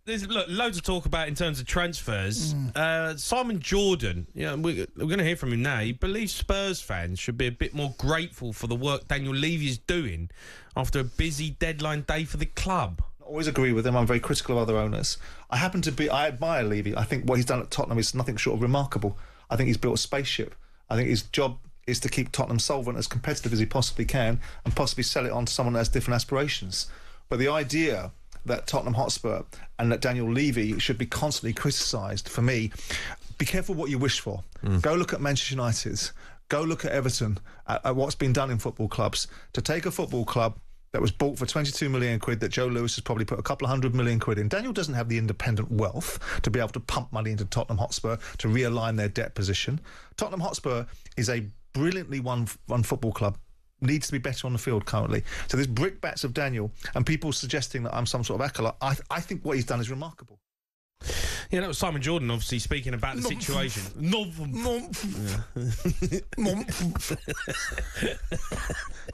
There's loads of talk about in terms of transfers. Simon Jordan, we're going to hear from him now. He believes Spurs fans should be a bit more grateful for the work Daniel Levy is doing after a busy deadline day for the club. I always agree with him. I'm very critical of other owners. I admire Levy. I think what he's done at Tottenham is nothing short of remarkable. I think he's built a spaceship. I think his job is to keep Tottenham solvent, as competitive as he possibly can, and possibly sell it on to someone that has different aspirations. But the idea that Tottenham Hotspur and that Daniel Levy should be constantly criticised, for me, be careful what you wish for. Go look at Manchester United. Go look at Everton, at what's been done in football clubs. To take a football club that was bought for 22 million quid, that Joe Lewis has probably put a couple of $100 million in. Daniel doesn't have the independent wealth to be able to pump money into Tottenham Hotspur to realign their debt position. Tottenham Hotspur is a brilliantly run football club. Needs to be better on the field currently. So there's brickbats of Daniel and people suggesting that I'm some sort of acolyte. I think what he's done is remarkable. Yeah, that was Simon Jordan, obviously, speaking about the situation.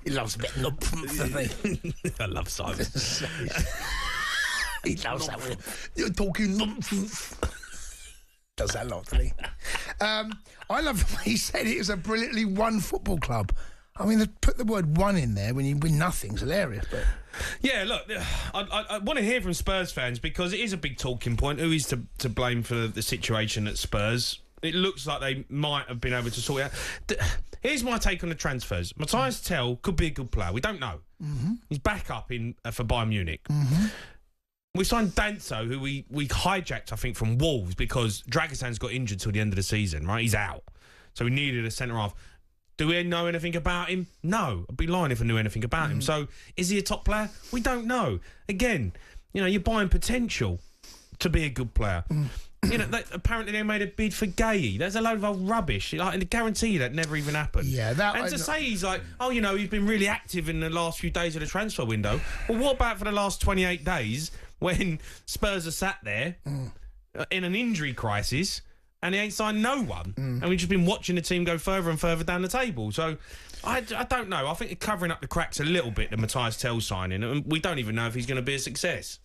He loves a bit of I love Simon. He loves that one. You're talking nonsense. Does that a lot, doesn't he? I love the way he said it was a brilliantly run football club. I mean, put the word "one" in there when you win nothing is hilarious. But yeah, look, I want to hear from Spurs fans because it is a big talking point. Who is to blame for the situation at Spurs? It looks like they might have been able to sort it out. Here's my take on the transfers. Matthias Tell could be a good player. We don't know. He's back up for Bayern Munich. We signed Danso, who we hijacked, I think, from Wolves because Dragosan's got injured till the end of the season, right? He's out. So we needed a centre-half. Do we know anything about him? No. I'd be lying if I knew anything about him. So is he a top player? We don't know. Again, you're buying potential to be a good player. Apparently they made a bid for Gay. That's a load of old rubbish. I guarantee you that never even happened. Yeah, and to say he's like, he's been really active in the last few days of the transfer window. Well, what about for the last 28 days when Spurs are sat there in an injury crisis and he ain't signed no one, and we've just been watching the team go further and further down the table. So I don't know. I think they're covering up the cracks a little bit, the Matthias Tell signing, and we don't even know if he's going to be a success.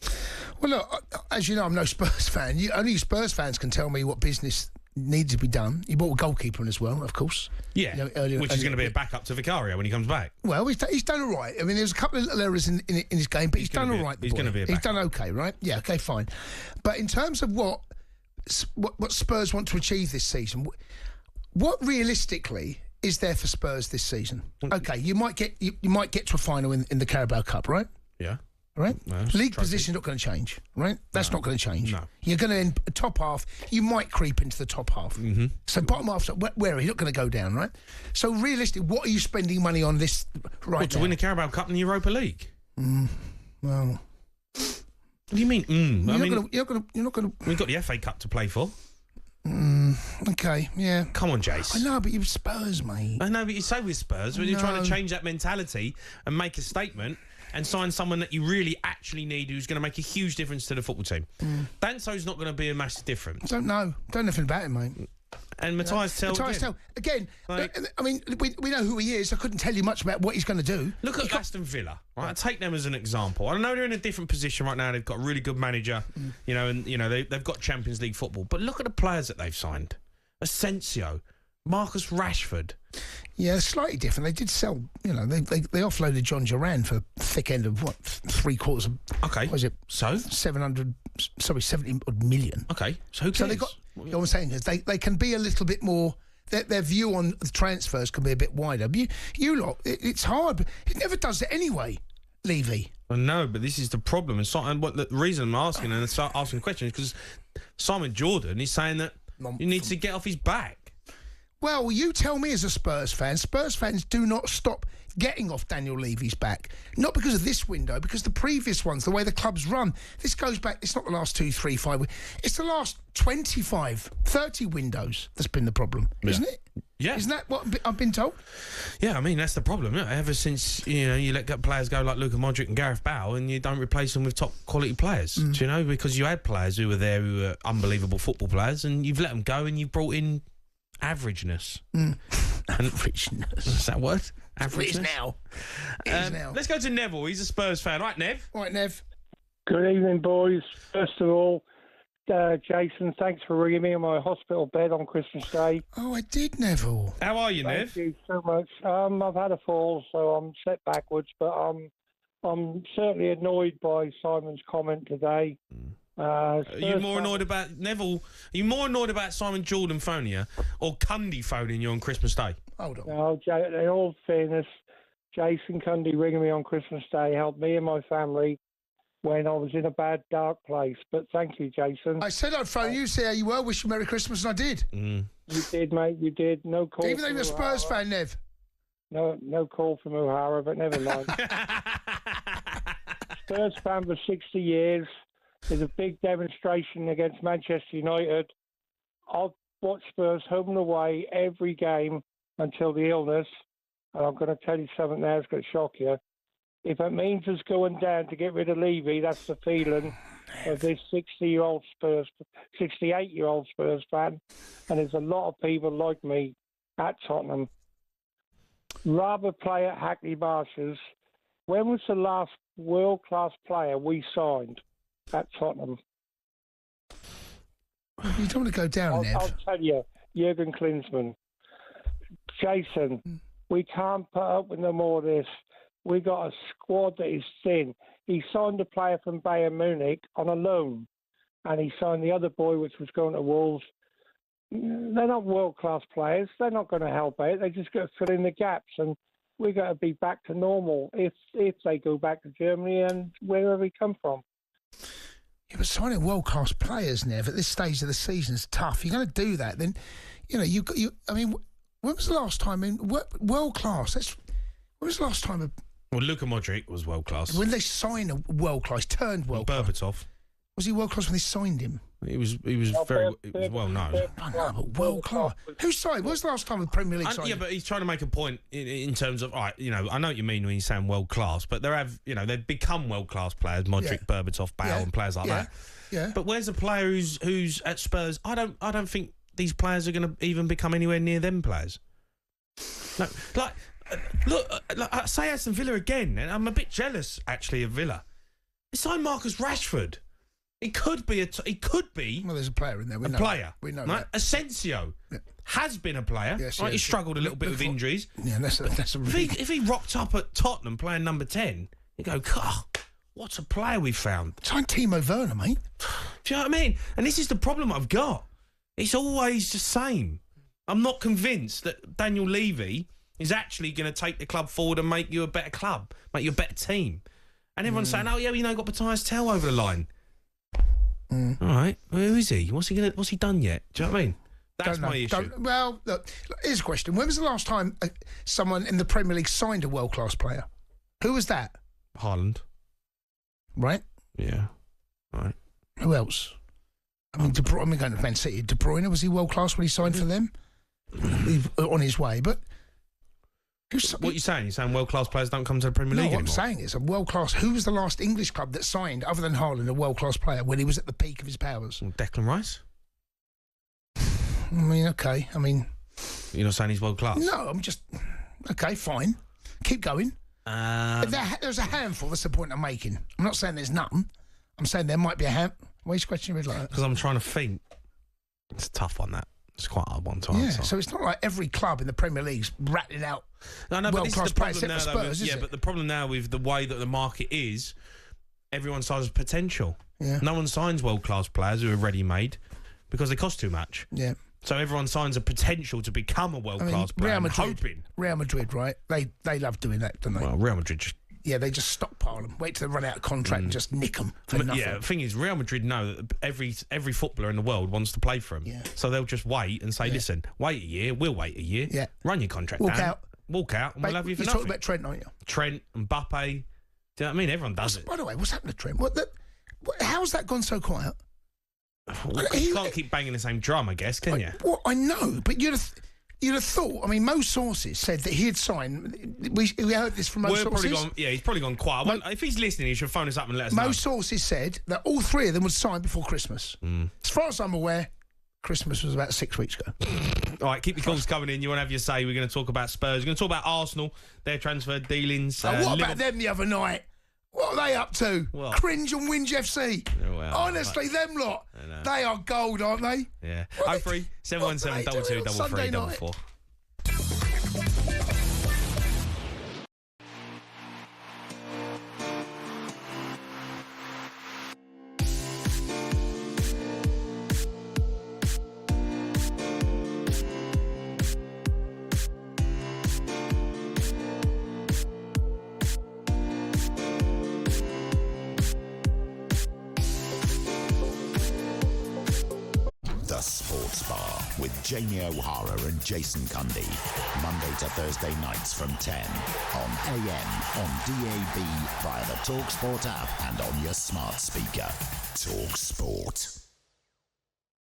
Well, look, as you know, I'm no Spurs fan. Only Spurs fans can tell me what business needs to be done. He bought a goalkeeper in as well, of course. Yeah, which is going to be a backup to Vicario when he comes back. Well, he's done all right. I mean, there's a couple of little errors in his game, but he's done all right. He's going to be a backup. He's done okay, right? Yeah, okay, fine. But in terms of what Spurs want to achieve this season, what realistically is there for Spurs this season? Okay, you might get to a final in the Carabao Cup, right? Yeah. Right? Well, league position's not going to change, right? That's not going to change. No. You're going to end top half. You might creep into the top half. So bottom half, where are you? Not going to go down, right? So realistically, what are you spending money on this right now? To win the Carabao Cup and the Europa League? Well... What do you mean? You're not going to... We've got the FA Cup to play for. Okay, yeah. Come on, Jace. I know, but you're Spurs, mate. I know, but you say with Spurs, when you're trying to change that mentality and make a statement and sign someone that you really actually need who's going to make a huge difference to the football team. Danso's not going to be a massive difference. Don't know. Don't know anything about him, mate. And Matthias Tell again. I mean, we know who he is. I couldn't tell you much about what he's going to do. Look at Aston Villa. Right, I take them as an example. I know they're in a different position right now. They've got a really good manager, they've got Champions League football. But look at the players that they've signed: Asensio, Marcus Rashford. Yeah, slightly different. They did sell. They offloaded John Duran for thick end of what, 3/4 of. Okay. What was it? So 70 odd million. Okay. So who cares? So they got. You know what I'm saying is they can be a little bit more. Their view on the transfers can be a bit wider. But it's hard. It never does it anyway, Levy. I know, but this is the problem. And what the reason I'm asking and start asking questions because Simon Jordan is saying that he needs to get off his back. Well, you tell me as a Spurs fan, Spurs fans do not stop getting off Daniel Levy's back. Not because of this window, because the previous ones, the way the club's run. This goes back, it's not the last 2, 3, 5. It's the last 25, 30 windows that's been the problem, isn't it? Yeah. Isn't that what I've been told? Yeah, I mean, that's the problem. Yeah? Ever since, you let players go like Luka Modric and Gareth Bale and you don't replace them with top quality players, do you know? Because you had players who were there who were unbelievable football players and you've let them go and you've brought in averageness. Averageness. Is that a word? Averageness? It is now. Let's go to Neville. He's a Spurs fan. Right, Nev? All right, Nev. Good evening, boys. First of all, Jason, thanks for ringing me in my hospital bed on Christmas Day. Oh, I did, Neville. How are you, Thank Nev? you so much. I've had a fall, so I'm set backwards, but I'm certainly annoyed by Simon's comment today. Are you more annoyed about Neville? Are you more annoyed about Simon Jordan phoning you or Cundy phoning you on Christmas Day? Hold on. No, in all fairness, Jason Cundy ringing me on Christmas Day helped me and my family when I was in a bad, dark place. But thank you, Jason. I said I'd phone you, see how you were, wish you Merry Christmas, and I did. You did, mate. You did. No call. Even though you're a Spurs fan, Nev. No call from O'Hara, but never mind. Spurs fan for 60 years. There's a big demonstration against Manchester United. I've watched Spurs home and away every game until the illness. And I'm going to tell you something now that's going to shock you. If it means us going down to get rid of Levy, that's the feeling of this 68-year-old Spurs fan. And there's a lot of people like me at Tottenham. Rather play at Hackney Marshes. When was the last world-class player we signed at Tottenham? You don't want to go down, Nev. I'll tell you, Jurgen Klinsmann. Jason, we can't put up with no more of this. We got a squad that is thin. He signed a player from Bayern Munich on a loan, and he signed the other boy, which was going to Wolves. They're not world-class players. They're not going to help out. They just got to fill in the gaps, and we're going to be back to normal if they go back to Germany and wherever we come from. Yeah, but signing world-class players, Nev, at this stage of the season is tough. You're going to do that, then, I mean, when was the last time in world-class? When was the last time? Well, Luka Modric was world class. When they signed a world class, turned world class. Berbatov. Was he world class when they signed him? He was well known. I know, but world class. Who signed? When was the last time the Premier League signed? Yeah, but he's trying to make a point in terms of, all right, I know what you mean when you say world class, but they've become world class players, Modric, Berbatov, Bale, and players like that. Yeah. But where's a player who's at Spurs? I don't think these players are going to even become anywhere near them players. No, look, I say Aston Villa again, and I'm a bit jealous actually of Villa. They signed Marcus Rashford. He could be. Well, there's a player in there. We know right? that. Asensio has been a player. Yes, right? He struggled a little bit with injuries. Yeah, that's a really... If he rocked up at Tottenham playing number 10, you go, God, what a player we've found. Sign Timo Werner, mate. Do you know what I mean? And this is the problem I've got. It's always the same. I'm not convinced that Daniel Levy is actually going to take the club forward and make you a better club, make you a better team. And everyone's saying, oh, yeah, got Matthias Tell over the line. All right, who is he? What's he done yet? Do you know what I mean? That's my issue. Well, look, here's a question. When was the last time someone in the Premier League signed a world-class player? Who was that? Haaland. Right? Yeah. Right. Who else? I mean, going to Man City. De Bruyne, was he world-class when he signed for them? On his way, but... What are you saying? You're saying world-class players don't come to the Premier League anymore? What I'm saying is a world-class... Who was the last English club that signed, other than Haaland, a world-class player when he was at the peak of his powers? Declan Rice? I mean, okay. I mean... You're not saying he's world-class? No, I'm just... Okay, fine. Keep going. There's a handful, that's the point I'm making. I'm not saying there's none. I'm saying there might be a handful. Why are you scratching your head like that? Because I'm trying to think. It's a tough one, that. It's quite a hard one to answer. So it's not like every club in the Premier League's rattling out world-class players except for Spurs, is it? But the problem now with the way that the market is, everyone signs potential. Yeah. No one signs world-class players who are ready-made because they cost too much. Yeah. So everyone signs a potential to become a world-class player, Real Madrid, right? They love doing that, don't they? Well, Real Madrid just... Yeah, they just stockpile them. Wait till they run out of contract and just nick them for nothing. Yeah, the thing is, Real Madrid know that every footballer in the world wants to play for them. Yeah. So they'll just wait and say, listen, wait a year, we'll wait a year. Yeah. Run your contract down. Walk out, and we'll have you for nothing. You're talking about Trent, aren't you? Trent, Mbappe. Do you know what I mean? Everyone does it. By the way, what's happened to Trent? How's that gone so quiet? Well, you can't keep banging the same drum, I guess, can you? Well, I know, but you'd have thought. I mean, most sources said that he had signed. We heard this from most sources. He's probably gone quiet. If he's listening, he should phone us up and let us know. Most sources said that all three of them would sign before Christmas. As far as I'm aware, Christmas was about 6 weeks ago. All right, keep your calls coming in. You want to have your say. We're going to talk about Spurs. We're going to talk about Arsenal, their transfer dealings. What about them the other night? What are they up to? What? Cringe and Whinge FC. Oh, well, Honestly, them lot. They are gold, aren't they? Yeah. What 03 717 22 Sunday 33 night? 44. The Sports Bar with Jamie O'Hara and Jason Cundy. Monday to Thursday nights from 10 on AM, on DAB, via the talkSPORT app and on your smart speaker. talkSPORT.